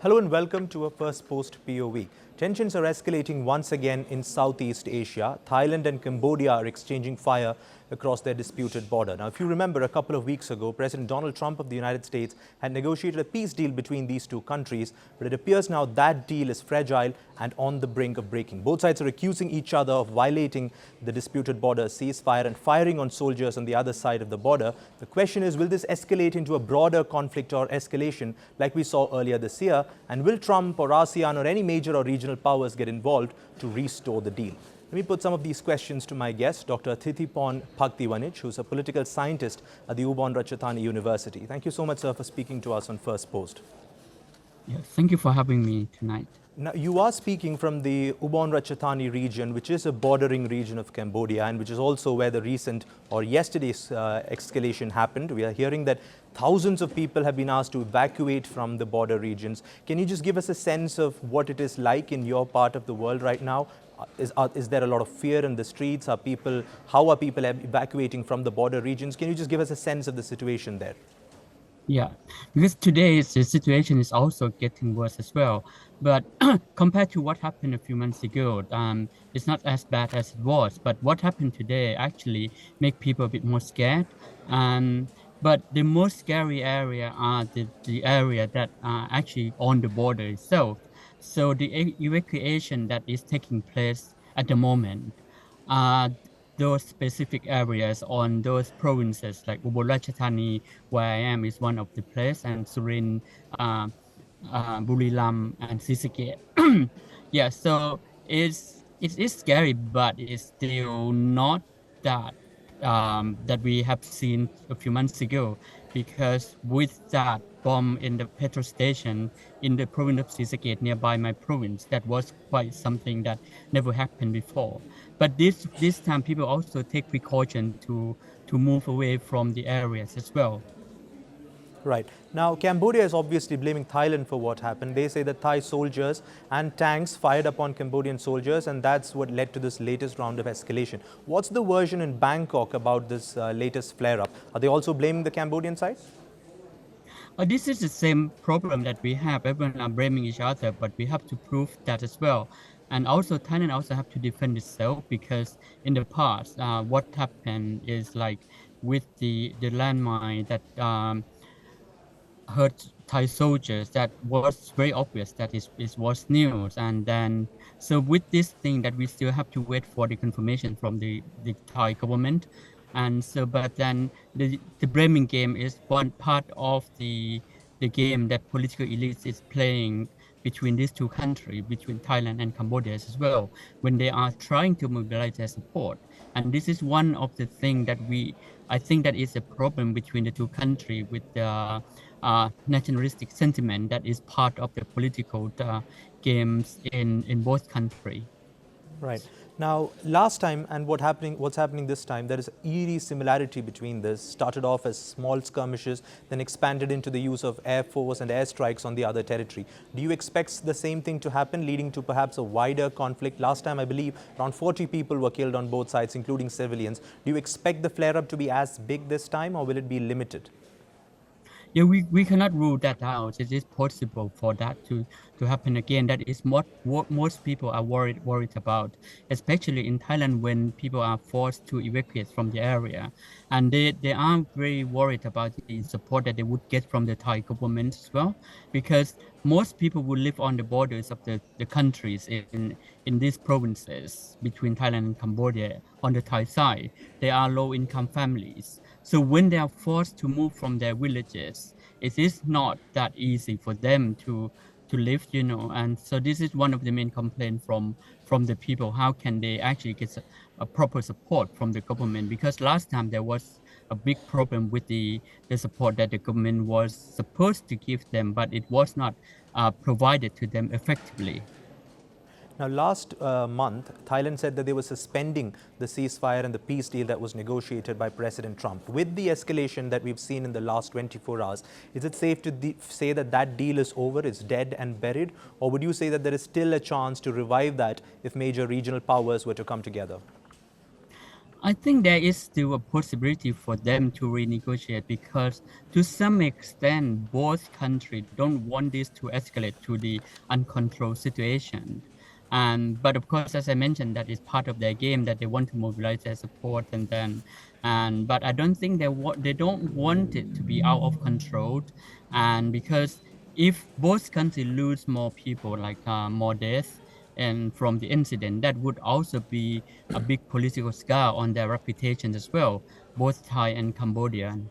Hello and welcome to a Firstpost POV. Tensions are escalating once again in Southeast Asia. Thailand and Cambodia are exchanging fire across their disputed border. Now, if you remember, a couple of weeks ago, President Donald Trump of the United States had negotiated a peace deal between these two countries, but it appears now that deal is fragile and on the brink of breaking. Both sides are accusing each other of violating the disputed border ceasefire and firing on soldiers on the other side of the border. The question is, will this escalate into a broader conflict or escalation like we saw earlier this year? And will Trump or ASEAN or any major or regional powers get involved to restore the deal? Let me put some of these questions to my guest, Dr. Titipol Phakdeewanich, who's a political scientist at the Ubon Ratchathani University. Thank you so much, sir, for speaking to us on Firstpost. Yeah, thank you for having me tonight. Now, you are speaking from the Ubon Ratchathani region, which is a bordering region of Cambodia and which is also where the recent or yesterday's escalation happened. We are hearing that thousands of people have been asked to evacuate from the border regions. Can you just give us a sense of what it is like in your part of the world right now? Is there a lot of fear in the streets? How are people evacuating from the border regions? Can you just give us a sense of the situation there? Yeah, because today the situation is also getting worse as well. But compared to what happened a few months ago, it's not as bad as it was. But what happened today actually make people a bit more scared. But the most scary area are the area that are actually on the border itself. So the evacuation that is taking place at the moment, those specific areas on those provinces like Ubon Ratchathani, where I am, is one of the place, and Surin, Buriram, and Sisaket. Yeah, so it is scary, but it's still not that that we have seen a few months ago, because with that bomb in the petrol station in the province of Sisaket nearby my province, that was quite something that never happened before. But this time people also take precaution to move away from the areas as well. Right. Now, Cambodia is obviously blaming Thailand for what happened. They say that Thai soldiers and tanks fired upon Cambodian soldiers, and that's what led to this latest round of escalation. What's the version in Bangkok about this latest flare-up? Are they also blaming the Cambodian side? This is the same problem that we have. Everyone are blaming each other, but we have to prove that as well. And also, Thailand also have to defend itself, because in the past, what happened is like with the landmine that hurt Thai soldiers, that was very obvious that it was news. And then, so with this thing that we still have to wait for the confirmation from the Thai government. And so, but then the blaming game is one part of the game that political elites is playing between these two countries, between Thailand and Cambodia as well, when they are trying to mobilize their support. And this is one of the things that I think that is a problem between the two countries, with the nationalistic sentiment that is part of the political games in both countries. Right. Now, last time and what's happening this time, there is an eerie similarity between this. Started off as small skirmishes, then expanded into the use of air force and airstrikes on the other territory. Do you expect the same thing to happen, leading to perhaps a wider conflict? Last time, I believe, around 40 people were killed on both sides, including civilians. Do you expect the flare-up to be as big this time, or will it be limited? Yeah, we cannot rule that out. It is possible for that to happen again. That is what most people are worried about, especially in Thailand, when people are forced to evacuate from the area. And they are very worried about the support that they would get from the Thai government as well, because most people who live on the borders of the countries in these provinces between Thailand and Cambodia on the Thai side, they are low-income families. So when they are forced to move from their villages, it is not that easy for them to live, and so this is one of the main complaints from the people. How can they actually get a proper support from the government? Because last time there was a big problem with the support that the government was supposed to give them, but it was not provided to them effectively. Now, last month, Thailand said that they were suspending the ceasefire and the peace deal that was negotiated by President Trump. With the escalation that we've seen in the last 24 hours, is it safe to say that that deal is over, it's dead and buried? Or would you say that there is still a chance to revive that if major regional powers were to come together? I think there is still a possibility for them to renegotiate because to some extent, both countries don't want this to escalate to the uncontrolled situation. But of course, as I mentioned, that is part of their game that they want to mobilize their support but I don't think they don't want it to be out of control. And because if both countries lose more people, like more deaths, and from the incident, that would also be a big political scar on their reputation as well, both Thai and Cambodian.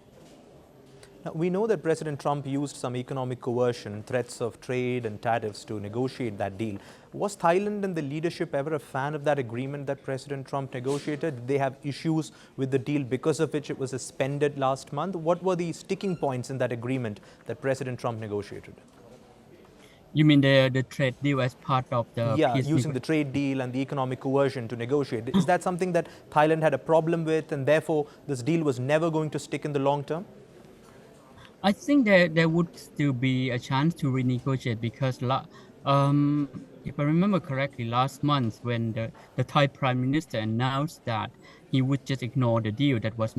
Now, we know that President Trump used some economic coercion, threats of trade and tariffs to negotiate that deal. Was Thailand and the leadership ever a fan of that agreement that President Trump negotiated? Did they have issues with the deal because of which it was suspended last month? What were the sticking points in that agreement that President Trump negotiated? You mean the trade deal as part of the Yeah, peace using the trade deal and the economic coercion to negotiate. Is that something that Thailand had a problem with and therefore this deal was never going to stick in the long term? I think there would still be a chance to renegotiate because if I remember correctly, last month when the Thai Prime Minister announced that he would just ignore the deal that was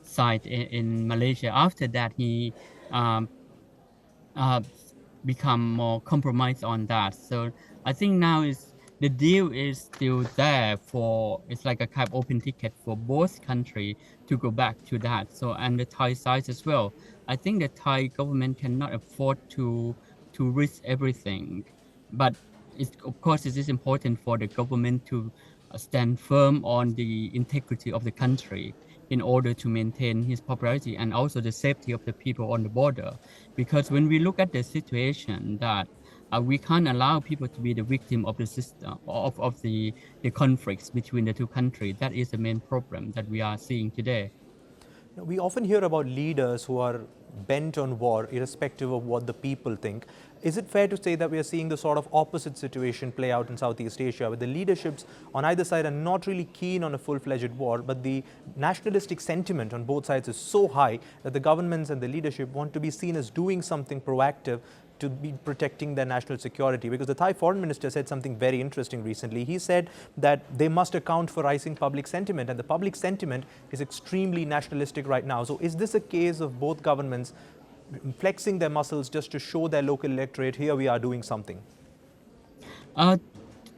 signed in Malaysia. After that, he um, uh, become more compromised on that. So I think now is the deal is still there for it's like a kind of open ticket for both country to go back to that. So and the Thai side as well. I think the Thai government cannot afford to risk everything, but of course it is important for the government to stand firm on the integrity of the country in order to maintain his popularity and also the safety of the people on the border. Because when we look at the situation that we can't allow people to be the victim of the system of the conflicts between the two countries. That is the main problem that we are seeing today. We often hear about leaders who are bent on war, irrespective of what the people think. Is it fair to say that we are seeing the sort of opposite situation play out in Southeast Asia, where the leaderships on either side are not really keen on a full-fledged war, but the nationalistic sentiment on both sides is so high that the governments and the leadership want to be seen as doing something proactive to be protecting their national security? Because the Thai foreign minister said something very interesting recently. He said that they must account for rising public sentiment, and the public sentiment is extremely nationalistic right now. So is this a case of both governments flexing their muscles just to show their local electorate, here we are doing something? Uh,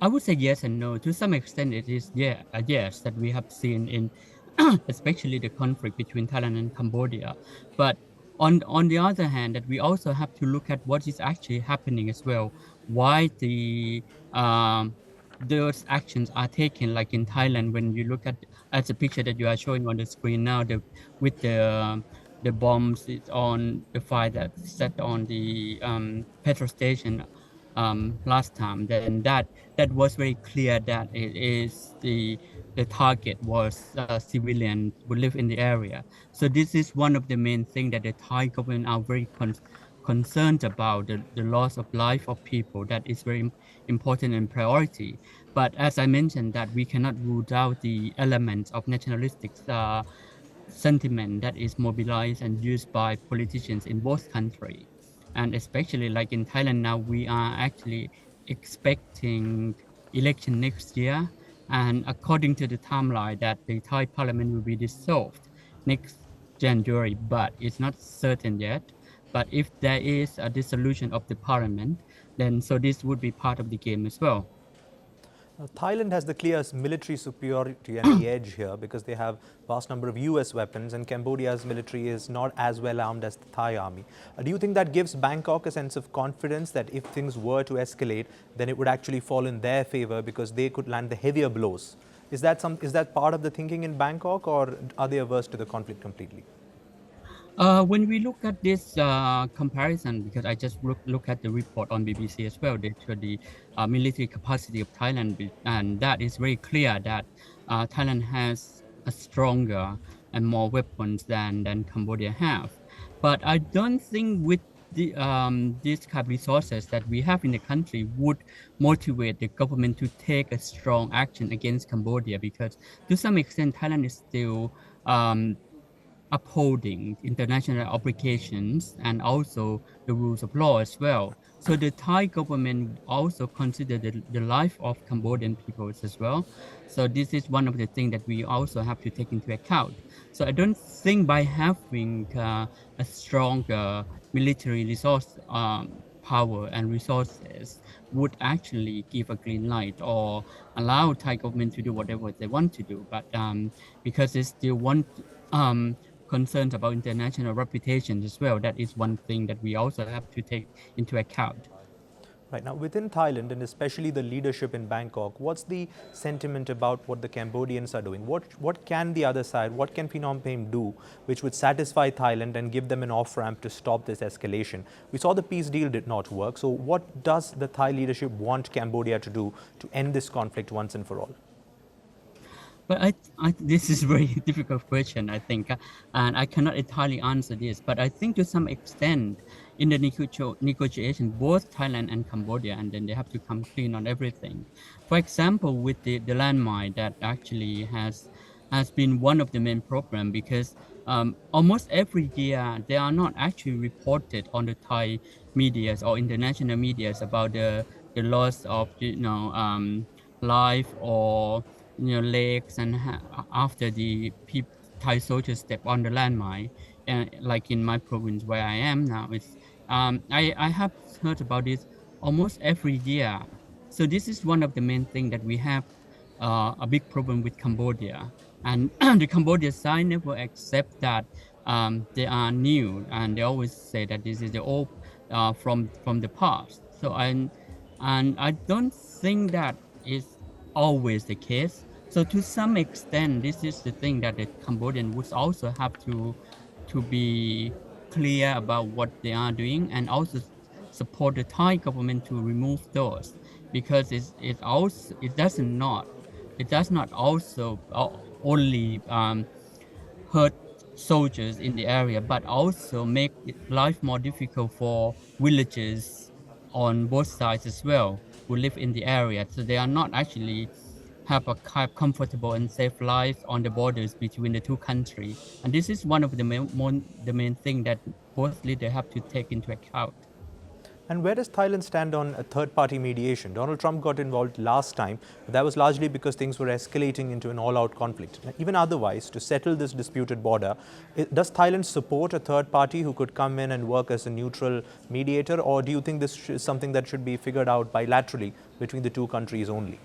I would say yes and no. To some extent, it is yes that we have seen in especially the conflict between Thailand and Cambodia. But on the other hand, that we also have to look at what is actually happening as well. Why um, those actions are taken, like in Thailand, when you look at the picture that you are showing on the screen now, with the bombs on the fire that set on the petrol station last time, then that was very clear that it is the target was civilians who live in the area. So this is one of the main things that the Thai government are very concerned about, the loss of life of people. That is very important and priority. But as I mentioned, that we cannot rule out the elements of nationalistic sentiment that is mobilized and used by politicians in both countries. And especially like in Thailand now, we are actually expecting election next year. And according to the timeline that the Thai parliament will be dissolved next January, but it's not certain yet. But if there is a dissolution of the parliament, then so this would be part of the game as well. Thailand has the clear military superiority and the edge here because they have vast number of US weapons, and Cambodia's military is not as well armed as the Thai army. Do you think that gives Bangkok a sense of confidence that if things were to escalate, then it would actually fall in their favor because they could land the heavier blows? Is that part of the thinking in Bangkok, or are they averse to the conflict completely? When we look at this comparison, because I just look at the report on BBC as well, they show the military capacity of Thailand, and that is very clear that Thailand has a stronger and more weapons than Cambodia have. But I don't think with these kind of resources that we have in the country would motivate the government to take a strong action against Cambodia, because to some extent Thailand is still upholding international obligations and also the rules of law as well. So the Thai government also consider the life of Cambodian peoples as well. So this is one of the things that we also have to take into account. So I don't think by having a stronger military resource power and resources would actually give a green light or allow Thai government to do whatever they want to do. But because they still want concerns about international reputation as well, that is one thing that we also have to take into account. Right now, within Thailand and especially the leadership in Bangkok, what's the sentiment about what the Cambodians are doing? What can the other side, what can Phnom Penh do which would satisfy Thailand and give them an off-ramp to stop this escalation? We saw the peace deal did not work. So what does the Thai leadership want Cambodia to do to end this conflict once and for all? But this is a very difficult question, I think, and I cannot entirely answer this. But I think to some extent, in the negotiation, both Thailand and Cambodia, and then they have to come clean on everything. For example, with the landmine that actually has been one of the main problem because almost every year they are not actually reported on the Thai medias or international medias about the loss of life or legs and after the Thai soldiers step on the landmine, and like in my province where I am now, it's I have heard about this almost every year. So this is one of the main things that we have a big problem with Cambodia, and the Cambodia side never accept that they are new, and they always say that this is the old from the past. So and I don't think that is always the case. So to some extent, this is the thing that the Cambodian would also have to be clear about what they are doing and also support the Thai government to remove those because it does not also only hurt soldiers in the area, but also make life more difficult for villagers on both sides as well who live in the area. So they are not actually have a kind of comfortable and safe life on the borders between the two countries. And this is one of the main thing that both leaders have to take into account. And where does Thailand stand on a third-party mediation? Donald Trump got involved last time, but that was largely because things were escalating into an all-out conflict. Even otherwise, to settle this disputed border, does Thailand support a third party who could come in and work as a neutral mediator, or do you think this is something that should be figured out bilaterally between the two countries only?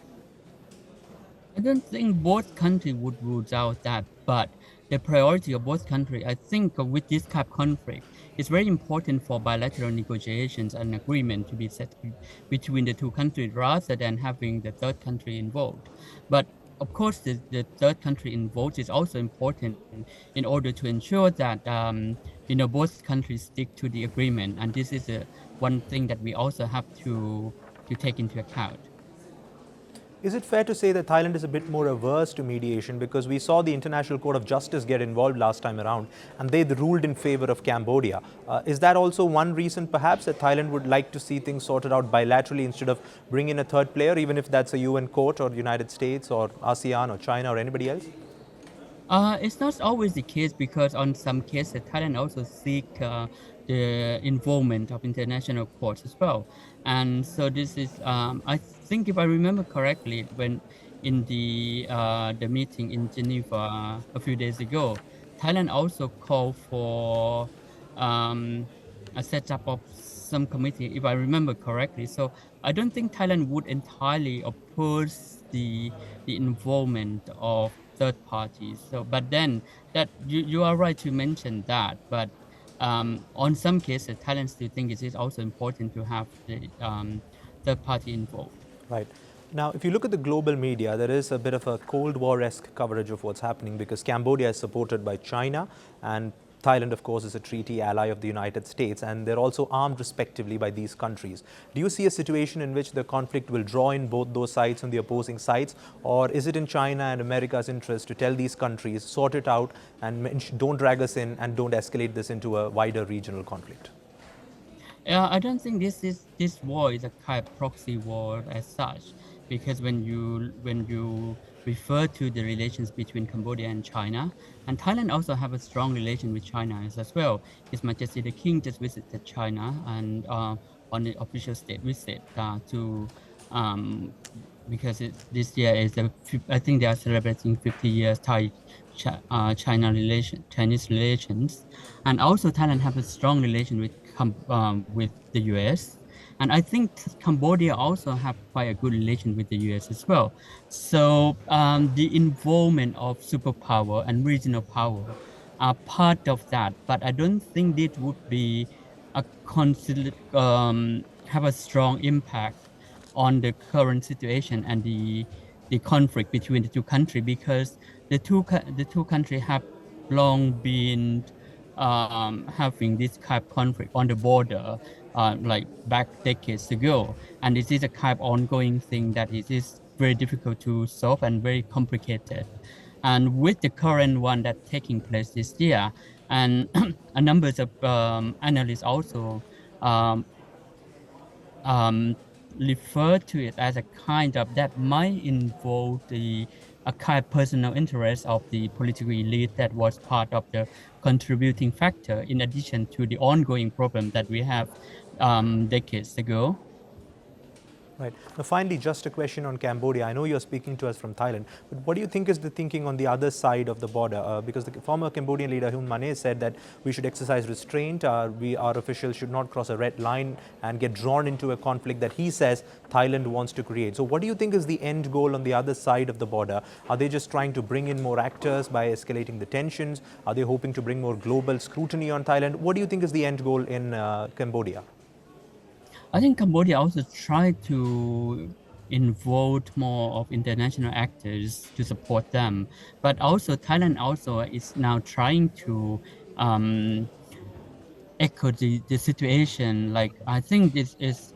I don't think both countries would rule out that, but the priority of both countries, I think with this type of conflict, it's very important for bilateral negotiations and agreement to be set between the two countries rather than having the third country involved. But of course, the third country involved is also important in order to ensure that both countries stick to the agreement, and this is one thing that we also have to take into account. Is it fair to say that Thailand is a bit more averse to mediation because we saw the International Court of Justice get involved last time around and they ruled in favor of Cambodia? Is that also one reason perhaps that Thailand would like to see things sorted out bilaterally instead of bring in a third player, even if that's a UN court or the United States or ASEAN or China or anybody else? It's not always the case because on some cases, Thailand also seek the involvement of international courts as well. And so this is, I think if I remember correctly, when in the meeting in Geneva a few days ago, Thailand also called for a setup of some committee, if I remember correctly. So I don't think Thailand would entirely oppose the involvement of third parties. So, but then that you are right to mention that, but on some cases, Thailand still think it is also important to have the third party involved. Right. Now, if you look at the global media, there is a bit of a Cold War-esque coverage of what's happening because Cambodia is supported by China and Thailand, of course, is a treaty ally of the United States, and they're also armed respectively by these countries. Do you see a situation in which the conflict will draw in both those sides on the opposing sides, or is it in China and America's interest to tell these countries, sort it out, and don't drag us in and don't escalate this into a wider regional conflict? I don't think this war is a kind of proxy war as such, because when you refer to the relations between Cambodia and China. And Thailand also have a strong relation with China as well. His Majesty the King just visited China and on the official state visit to because this year is I think they are celebrating 50 years Chinese relations, and also Thailand have a strong relation with the U.S. And I think Cambodia also have quite a good relation with the U.S. as well. So the involvement of superpower and regional power are part of that, but I don't think it would be have a strong impact on the current situation and the conflict between the two countries, because the two countries have long been having this kind of conflict on the border, like back decades ago, and this is a kind of ongoing thing that it is very difficult to solve and very complicated. And with the current one that taking place this year, and a number of analysts also refer to it as a kind of that might involve a kind of personal interest of the political elite that was part of the contributing factor, in addition to the ongoing problem that we have decades ago. Right. Now, finally, just a question on Cambodia. I know you're speaking to us from Thailand, but what do you think is the thinking on the other side of the border? Because the former Cambodian leader, Hun Manet, said that we should exercise restraint. Our officials should not cross a red line and get drawn into a conflict that he says Thailand wants to create. So what do you think is the end goal on the other side of the border? Are they just trying to bring in more actors by escalating the tensions? Are they hoping to bring more global scrutiny on Thailand? What do you think is the end goal in Cambodia? I think Cambodia also tried to involve more of international actors to support them, but also Thailand also is now trying to echo the situation. Like, I think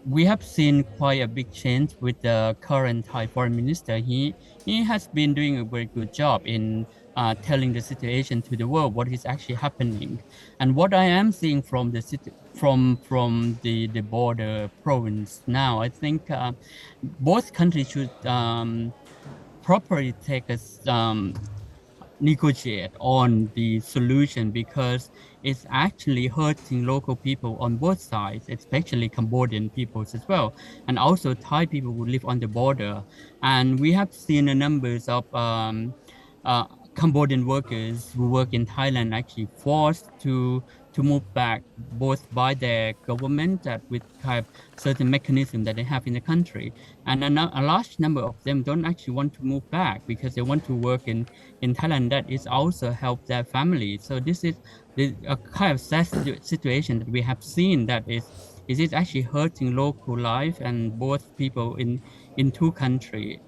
we have seen quite a big change with the current Thai foreign minister. He has been doing a very good job in telling the situation to the world, what is actually happening. And what I am seeing from the city, from the border province now, I think both countries should properly take a negotiate on the solution, because it's actually hurting local people on both sides, especially Cambodian peoples as well, and also Thai people who live on the border. And we have seen a numbers of Cambodian workers who work in Thailand actually forced to move back, both by their government with kind of certain mechanism that they have in the country, and a large number of them don't actually want to move back because they want to work in Thailand. That is also help their family. So this is a kind of sad situation that we have seen, that is actually hurting local life and both people in two countries.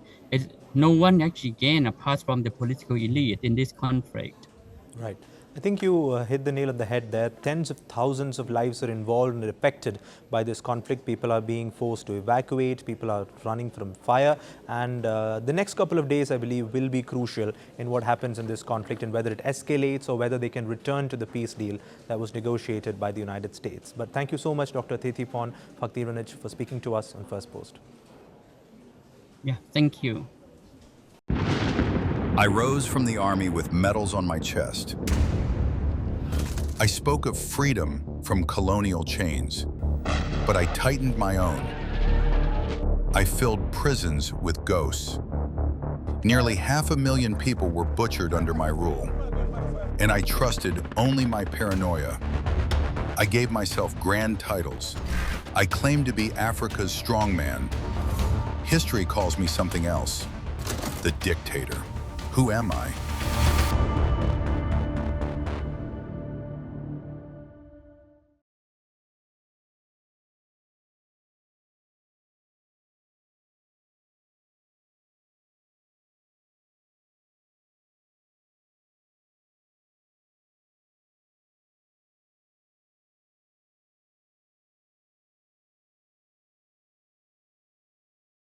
No one actually gain apart from the political elite in this conflict. Right. I think you hit the nail on the head there. Tens of thousands of lives are involved and affected by this conflict. People are being forced to evacuate. People are running from fire. And the next couple of days, I believe, will be crucial in what happens in this conflict and whether it escalates or whether they can return to the peace deal that was negotiated by the United States. But thank you so much, Dr. Titipol Phakdeewanich, for speaking to us on Firstpost. Yeah, thank you. I rose from the army with medals on my chest. I spoke of freedom from colonial chains, but I tightened my own. I filled prisons with ghosts. Nearly 500,000 people were butchered under my rule, and I trusted only my paranoia. I gave myself grand titles. I claimed to be Africa's strongman. History calls me something else, the dictator. Who am I?